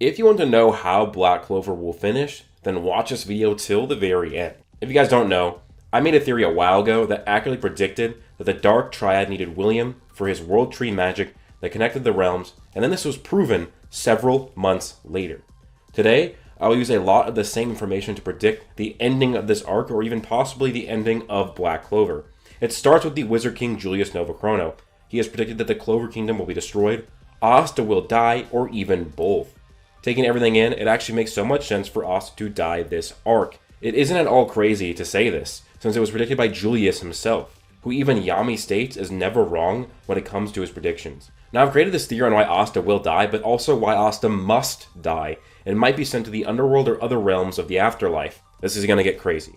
If you want to know how Black Clover will finish, then watch this video till the very end. If you guys don't know, I made a theory a while ago that accurately predicted that the Dark Triad needed William for his World Tree magic that connected the realms, and then this was proven several months later. Today, I will use a lot of the same information to predict the ending of this arc, or even possibly the ending of Black Clover. It starts with the Wizard King Julius Novachrono. He has predicted that the Clover Kingdom will be destroyed, Asta will die, or even both. Taking everything in, it actually makes so much sense for Asta to die this arc. It isn't at all crazy to say this, since it was predicted by Julius himself, who even Yami states is never wrong when it comes to his predictions. Now I've created this theory on why Asta will die, but also why Asta must die, and might be sent to the underworld or other realms of the afterlife. This is gonna get crazy.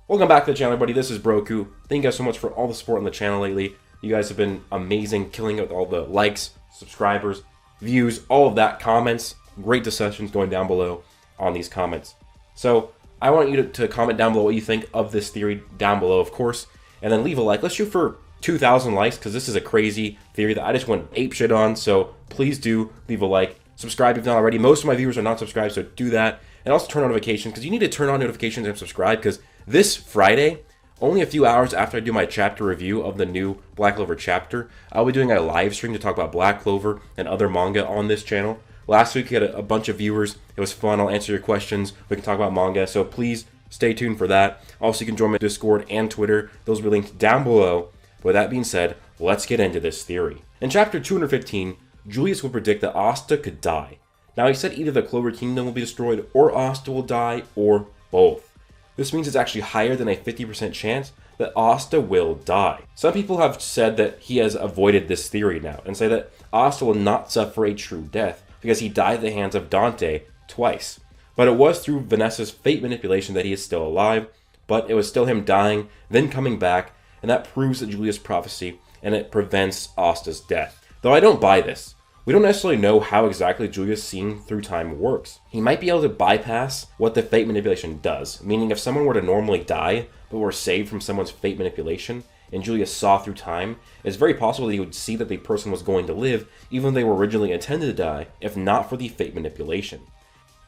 Welcome back to the channel, everybody. This is Broku. Thank you guys so much for all the support on the channel lately. You guys have been amazing, killing it with all the likes, subscribers, views, all of that, comments. Great discussions going down below on these comments. So I want you to comment down below what you think of this theory down below, of course, and then leave a like. Let's shoot for 2,000 likes, because this is a crazy theory that I just went apeshit on, so please do leave a like. Subscribe if not already. Most of my viewers are not subscribed, so do that. And also turn on notifications, because you need to turn on notifications and subscribe, because this Friday, only a few hours after I do my chapter review of the new Black Clover chapter, I'll be doing a live stream to talk about Black Clover and other manga on this channel. Last week we had a bunch of viewers. It was fun. I'll answer your questions. We can talk about manga, so please stay tuned for that. Also, you can join my Discord and Twitter. Those will be linked down below. With that being said, let's get into this theory. In chapter 215, Julius will predict that Asta could die. Now, he said either the Clover Kingdom will be destroyed, or Asta will die, or both. This means it's actually higher than a 50% chance that Asta will die. Some people have said that he has avoided this theory now, and say that Asta will not suffer a true death, because he died at the hands of Dante twice. But it was through Vanessa's fate manipulation that he is still alive, but it was still him dying, then coming back, and that proves the Julius prophecy, and it prevents Asta's death. Though I don't buy this. We don't necessarily know how exactly Julius seeing through time works. He might be able to bypass what the fate manipulation does, meaning if someone were to normally die, but were saved from someone's fate manipulation, and Julius saw through time, it's very possible that he would see that the person was going to live, even though they were originally intended to die, if not for the fate manipulation.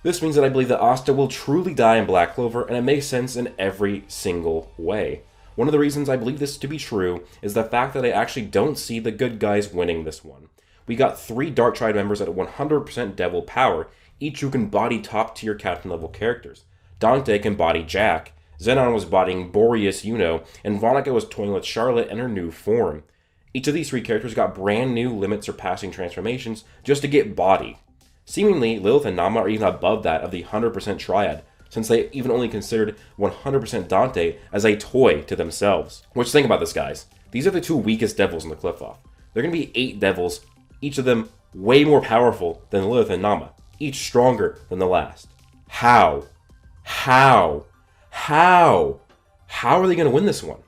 This means that I believe that Asta will truly die in Black Clover, and it makes sense in every single way. One of the reasons I believe this to be true is the fact that I actually don't see the good guys winning this one. We got 3 Dark Triad members at 100% devil power, each who can body top tier captain level characters. Dante can body Jack, Zenon was bodying Boreas Yuno, and Vonica was toying with Charlotte in her new form. Each of these 3 characters got brand new limit surpassing transformations just to get bodied. Seemingly, Lilith and Nama are even above that of the 100% Triad, since they even only considered 100% Dante as a toy to themselves. Which, think about this, guys. These are the 2 weakest devils in the Qliphoth. There are going to be 8 devils, each of them way more powerful than Lilith and Nama, each stronger than the last. How are they going to win this one?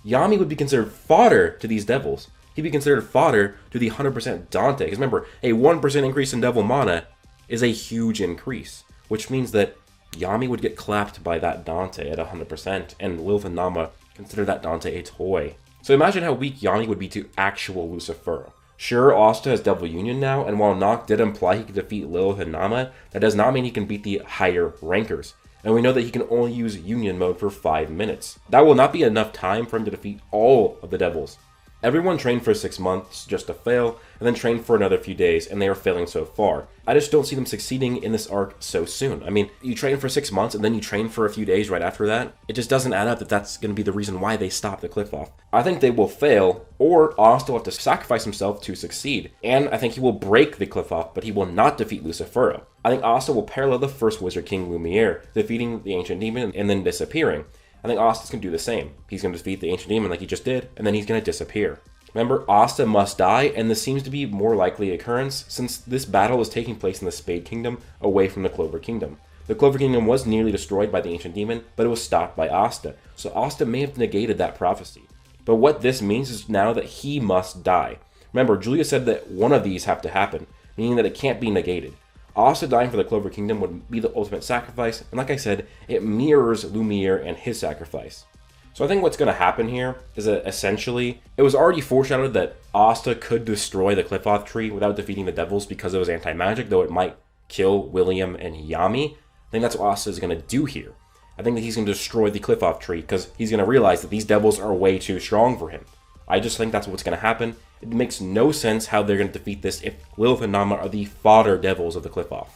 Yami would be considered fodder to these devils. He'd be considered fodder to the 100% Dante. Because remember, a 1% increase in devil mana is a huge increase, which means that Yami would get clapped by that Dante at 100%, and Lilith and Nama consider that Dante a toy. So imagine how weak Yami would be to actual Lucifero. Sure, Asta has Devil Union now, and while Noct did imply he could defeat Lilith and Nama, that does not mean he can beat the higher rankers. And we know that he can only use Union mode for 5 minutes. That will not be enough time for him to defeat all of the devils. Everyone trained for 6 months just to fail, and then trained for another few days, and they are failing so far. I just don't see them succeeding in this arc so soon. I mean, you train for 6 months, and then you train for a few days right after that. It just doesn't add up that that's going to be the reason why they stop the Qliphoth. I think they will fail, or Asta will have to sacrifice himself to succeed. And I think he will break the Qliphoth, but he will not defeat Lucifero. I think Asta will parallel the first Wizard King Lumiere, defeating the Ancient Demon and then disappearing. I think Asta's going to do the same. He's going to defeat the Ancient Demon like he just did, and then he's going to disappear. Remember, Asta must die, and this seems to be more likely occurrence since this battle is taking place in the Spade Kingdom away from the Clover Kingdom. The Clover Kingdom was nearly destroyed by the Ancient Demon, but it was stopped by Asta, so Asta may have negated that prophecy. But what this means is now that he must die. Remember, Julius said that one of these have to happen, meaning that it can't be negated. Asta dying for the Clover Kingdom would be the ultimate sacrifice, and like I said, it mirrors Lumiere and his sacrifice. So I think what's going to happen here is that essentially, it was already foreshadowed that Asta could destroy the Qliphoth tree without defeating the devils because it was anti-magic, though it might kill William and Yami. I think that's what Asta is going to do here. I think that he's going to destroy the Qliphoth tree because he's going to realize that these devils are way too strong for him. I just think that's what's going to happen. It makes no sense how they're going to defeat this if Lilith and Nama are the fodder devils of the Qliphoth.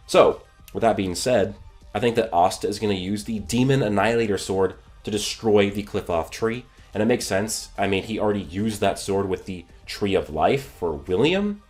So, with that being said, I think that Asta is going to use the Demon Annihilator Sword to destroy the Qliphoth tree. And it makes sense. I mean, he already used that sword with the Tree of Life for William.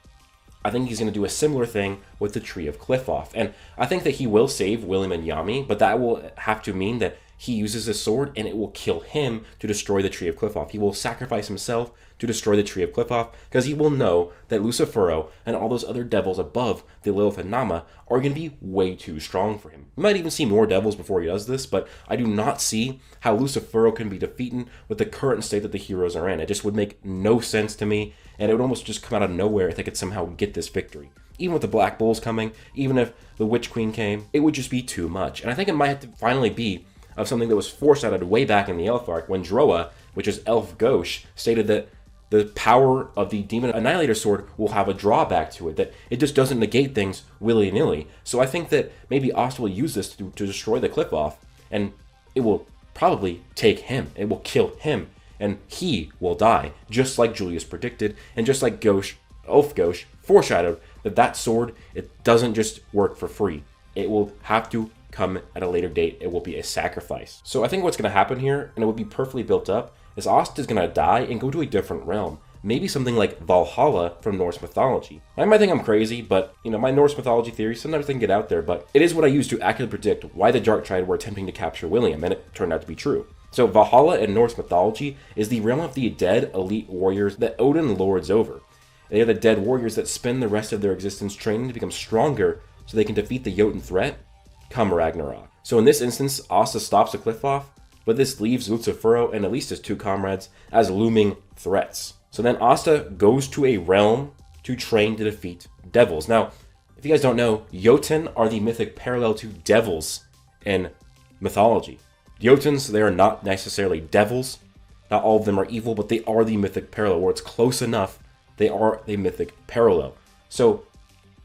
I think he's going to do a similar thing with the Tree of Qliphoth. And I think that he will save William and Yami, but that will have to mean that he uses his sword and it will kill him to destroy the Tree of Qliphoth. He will sacrifice himself to destroy the Tree of Qliphoth because he will know that Lucifero and all those other devils above the Lilith and Nama are going to be way too strong for him. We might even see more devils before he does this, but I do not see how Lucifero can be defeated with the current state that the heroes are in. It just would make no sense to me, and it would almost just come out of nowhere if they could somehow get this victory. Even with the Black Bulls coming, even if the Witch Queen came, it would just be too much. And I think it might have to finally be of something that was foreshadowed way back in the Elf arc when Droa, which is Elf Gauche, stated that the power of the Demon Annihilator Sword will have a drawback to it, that it just doesn't negate things willy-nilly. So I think that maybe Asta will use this to destroy the Qliphoth, and it will probably take him. It will kill him, and he will die, just like Julius predicted, and just like Elf Gauche foreshadowed that sword, it doesn't just work for free. It will have to come at a later date. It will be a sacrifice. So I think what's going to happen here, and it will be perfectly built up, is Asta is going to die and go to a different realm. Maybe something like Valhalla from Norse mythology. I might think I'm crazy, but, my Norse mythology theories, sometimes they can get out there, but it is what I use to accurately predict why the Dark Triad were attempting to capture William, and it turned out to be true. So Valhalla in Norse mythology is the realm of the dead elite warriors that Odin lords over. They are the dead warriors that spend the rest of their existence training to become stronger so they can defeat the Jotun threat come Ragnarok. So in this instance, Asta stops the Qliphoth, but this leaves Lucifero and at least his two comrades as looming threats. So then Asta goes to a realm to train to defeat devils. Now, if you guys don't know, Jotun are the mythic parallel to devils in mythology. Jotuns, they are not necessarily devils. Not all of them are evil, but they are the mythic parallel, where it's close enough, they are the mythic parallel. So,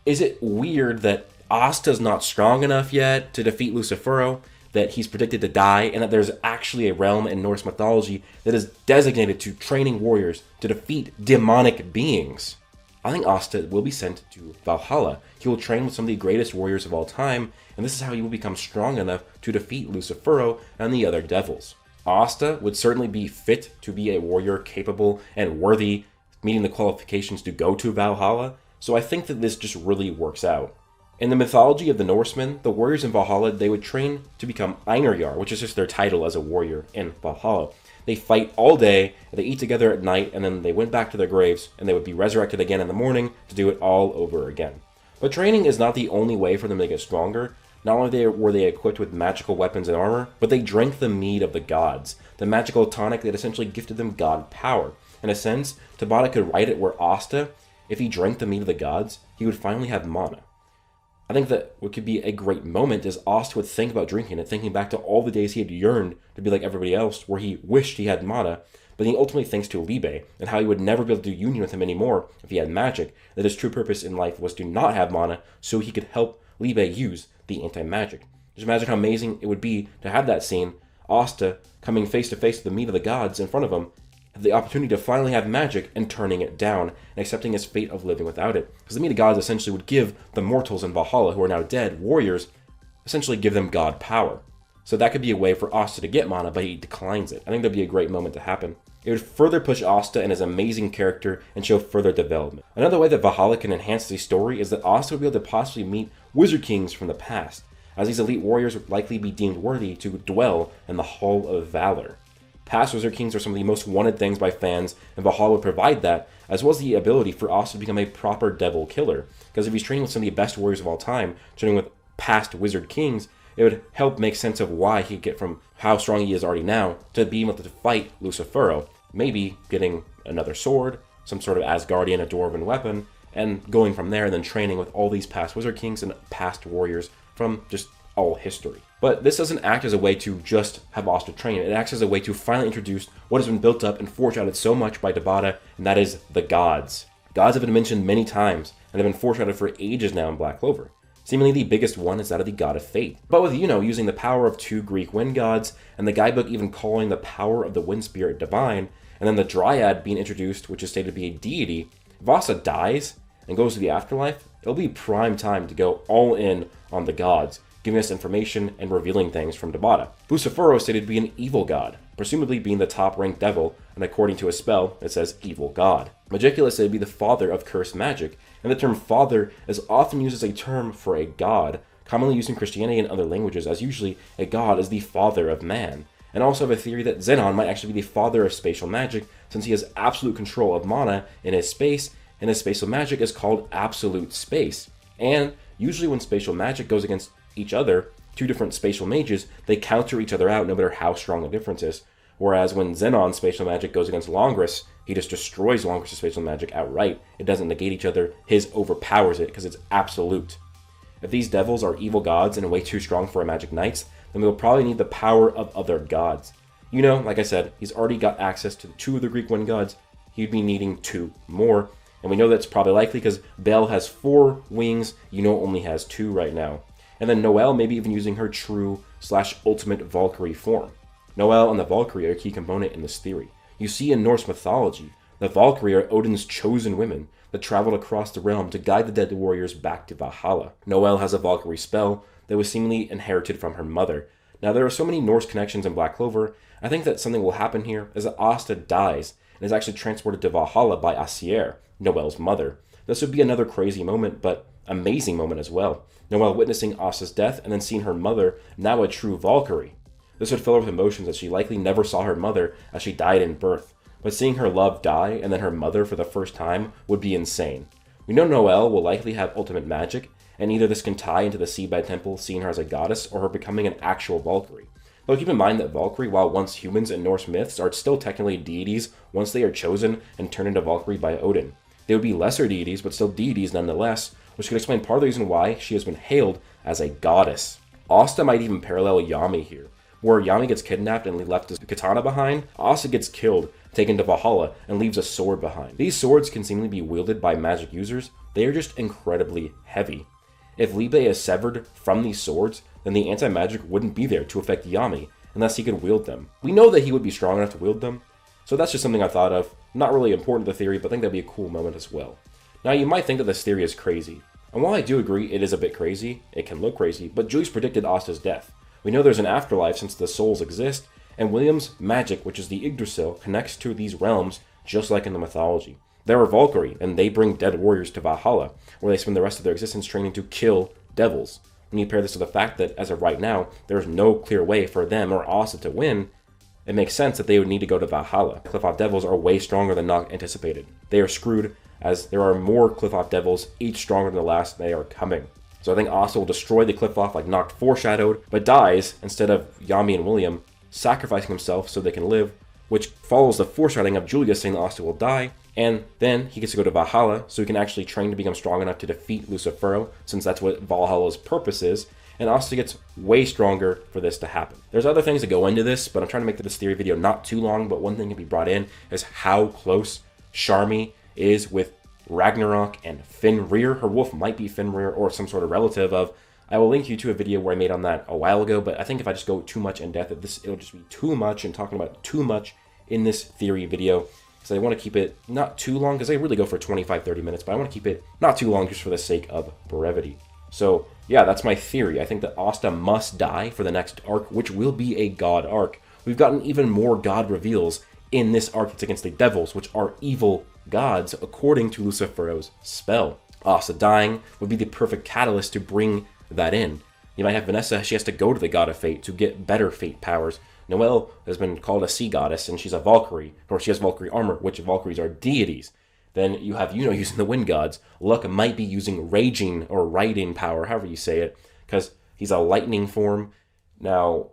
is it weird that Asta's not strong enough yet to defeat Lucifero, that he's predicted to die, and that there's actually a realm in Norse mythology that is designated to training warriors to defeat demonic beings? I think Asta will be sent to Valhalla. He will train with some of the greatest warriors of all time, and this is how he will become strong enough to defeat Lucifero and the other devils. Asta would certainly be fit to be a warrior capable and worthy, meeting the qualifications to go to Valhalla, so I think that this just really works out. In the mythology of the Norsemen, the warriors in Valhalla, they would train to become Einherjar, which is just their title as a warrior in Valhalla. They fight all day, they eat together at night, and then they went back to their graves, and they would be resurrected again in the morning to do it all over again. But training is not the only way for them to get stronger. Not only were they equipped with magical weapons and armor, but they drank the mead of the gods, the magical tonic that essentially gifted them god power. In a sense, Tabata could write it where Asta, if he drank the mead of the gods, he would finally have mana. I think that what could be a great moment is Asta would think about drinking it, thinking back to all the days he had yearned to be like everybody else, where he wished he had mana, but he ultimately thinks to Libe, and how he would never be able to do union with him anymore if he had magic, that his true purpose in life was to not have mana, so he could help Libe use the anti-magic. Just imagine how amazing it would be to have that scene, Asta coming face to face with the meat of the gods in front of him, have the opportunity to finally have magic and turning it down and accepting his fate of living without it. Because the meat of gods essentially would give the mortals in Valhalla, who are now dead, warriors, essentially give them god power. So that could be a way for Asta to get mana, but he declines it. I think that'd be a great moment to happen. It would further push Asta and his amazing character and show further development. Another way that Valhalla can enhance the story is that Asta would be able to possibly meet Wizard Kings from the past, as these elite warriors would likely be deemed worthy to dwell in the Hall of Valor. Past Wizard Kings are some of the most wanted things by fans, and Valhalla would provide that, as well as the ability for Asta to become a proper devil killer. Because if he's training with some of the best warriors of all time, training with past Wizard Kings, it would help make sense of why he could get from how strong he is already now to being able to fight Lucifero. Maybe getting another sword, some sort of Asgardian, a dwarven weapon, and going from there and then training with all these past Wizard Kings and past warriors from just all history. But this doesn't act as a way to just have Asta train. It acts as a way to finally introduce what has been built up and foreshadowed so much by Tabata, and that is the gods. Gods have been mentioned many times and have been foreshadowed for ages now in Black Clover. Seemingly the biggest one is that of the god of fate. But with Yuno using the power of 2 Greek wind gods, and the guidebook even calling the power of the wind spirit divine, and then the Dryad being introduced, which is stated to be a deity, if Asta dies and goes to the afterlife, it'll be prime time to go all in on the gods, giving us information and revealing things from Tabata. Lucifero is stated to be an evil god, presumably being the top-ranked devil, and according to a spell, it says evil god. Magicula is said to be the father of cursed magic, and the term father is often used as a term for a god, commonly used in Christianity and other languages, as usually a god is the father of man. And also have a theory that Zenon might actually be the father of spatial magic, since he has absolute control of mana in his space, and his spatial magic is called absolute space. And usually when spatial magic goes against each other, 2 different spatial mages, they counter each other out no matter how strong the difference is. Whereas when Zenon's spatial magic goes against Longris, he just destroys Longris' spatial magic outright. It doesn't negate each other, his overpowers it because it's absolute. If these devils are evil gods and way too strong for our magic knights, then we'll probably need the power of other gods. Like I said, he's already got access to 2 of the Greek wind gods, he'd be needing 2 more. And we know that's probably likely because Belle has 4 wings, only has 2 right now. And then Noelle maybe even using her true/ultimate Valkyrie form. Noelle and the Valkyrie are a key component in this theory. You see in Norse mythology, the Valkyrie are Odin's chosen women that traveled across the realm to guide the dead warriors back to Valhalla. Noelle has a Valkyrie spell that was seemingly inherited from her mother. Now there are so many Norse connections in Black Clover, I think that something will happen here as that Asta dies and is actually transported to Valhalla by Aesir, Noelle's mother. This would be another crazy moment, but amazing moment as well. Noelle witnessing Asta's death and then seeing her mother, now a true Valkyrie. This would fill her with emotions as she likely never saw her mother as she died in birth. But seeing her love die and then her mother for the first time would be insane. We know Noelle will likely have ultimate magic, and either this can tie into the Seabed Temple seeing her as a goddess or her becoming an actual Valkyrie. Though keep in mind that Valkyrie, while once humans in Norse myths, are still technically deities once they are chosen and turned into Valkyrie by Odin. They would be lesser deities, but still deities nonetheless, which could explain part of the reason why she has been hailed as a goddess. Asta might even parallel Yami here, where Yami gets kidnapped and left his katana behind. Asta gets killed, taken to Valhalla, and leaves a sword behind. These swords can seemingly be wielded by magic users. They are just incredibly heavy. If Libe is severed from these swords, then the anti-magic wouldn't be there to affect Yami, unless he could wield them. We know that he would be strong enough to wield them, so that's just something I thought of. Not really important to the theory, but I think that'd be a cool moment as well. Now, you might think that this theory is crazy, and while I do agree it is a bit crazy, it can look crazy, but Julius predicted Asta's death. We know there's an afterlife since the souls exist, and William's magic, which is the Yggdrasil, connects to these realms just like in the mythology. They're a Valkyrie, and they bring dead warriors to Valhalla, where they spend the rest of their existence training to kill devils. When you pair this to the fact that, as of right now, there's no clear way for them or Asta to win, it makes sense that they would need to go to Valhalla. Qliphoth devils are way stronger than Noct anticipated. They are screwed, as there are more Qliphoth devils, each stronger than the last, and they are coming. So I think Asta will destroy the Qliphoth like Noct foreshadowed, but dies instead of Yami and William sacrificing himself so they can live, which follows the foreshadowing of Julius saying that Asta will die, and then he gets to go to Valhalla so he can actually train to become strong enough to defeat Lucifero, since that's what Valhalla's purpose is, and Asta gets way stronger for this to happen. There's other things that go into this, but I'm trying to make this theory video not too long, but one thing to be brought in is how close Charmy is with Ragnarok and Fenrir. Her wolf might be Fenrir or some sort of relative of. I will link you to a video where I made on that a while ago, but I think if I just go too much in depth, it'll just be too much and talking about too much in this theory video. So I want to keep it not too long, because I really go for 25-30 minutes, but I want to keep it not too long just for the sake of brevity. So yeah, that's my theory. I think that Asta must die for the next arc, which will be a god arc. We've gotten even more god reveals in this arc that's against the devils, which are evil gods according to Lucifero's spell. Asta dying would be the perfect catalyst to bring that in. You might have Vanessa, she has to go to the god of fate to get better fate powers. Noelle has been called a sea goddess, and she's a Valkyrie, or she has Valkyrie armor, which Valkyries are deities. Then you have Yuno using the wind gods. Luck might be using raging or riding power, however you say it, because he's a lightning form. Now,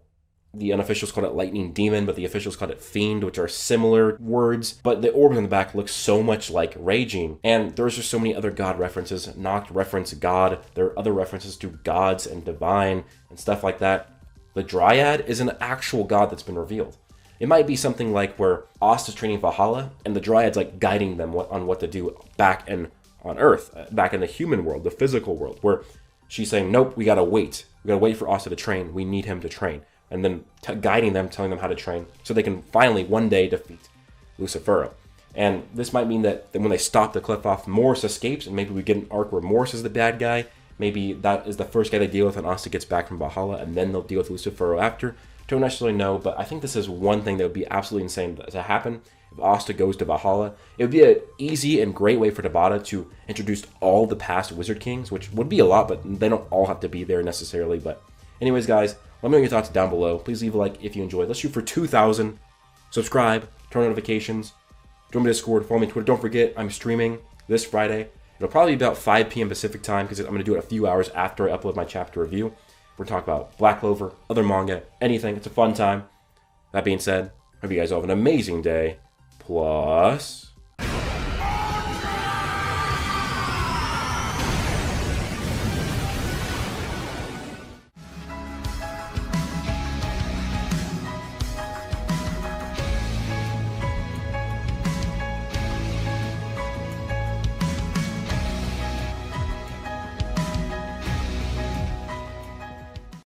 the unofficials call it lightning demon, but the officials call it fiend, which are similar words. But the orb on the back looks so much like raging. And there's just so many other god references. Noct reference god. There are other references to gods and divine and stuff like that. The Dryad is an actual god that's been revealed. It might be something like where Asta's training Valhalla, and the Dryad's like guiding them on what to do back on Earth, back in the human world, the physical world, where she's saying, nope, we gotta wait. We gotta wait for Asta to train. We need him to train. And then guiding them, telling them how to train, so they can finally one day defeat Lucifero. And this might mean that when they stop the Qliphoth, Morris escapes, and maybe we get an arc where Morris is the bad guy. Maybe that is the first guy they deal with when Asta gets back from Valhalla, and then they'll deal with Lucifero after. Don't necessarily know, but I think this is one thing that would be absolutely insane to happen. If Asta goes to Valhalla, it would be an easy and great way for Tabata to introduce all the past Wizard Kings, which would be a lot, but they don't all have to be there necessarily. But anyways, guys, let me know your thoughts down below. Please leave a like if you enjoyed. Let's shoot for 2,000. Subscribe, turn on notifications, join my Discord, follow me on Twitter. Don't forget, I'm streaming this Friday. It'll probably be about 5 p.m. Pacific time because I'm going to do it a few hours after I upload my chapter review. We're going to talk about Black Clover, other manga, anything. It's a fun time. That being said, hope you guys all have an amazing day. Plus...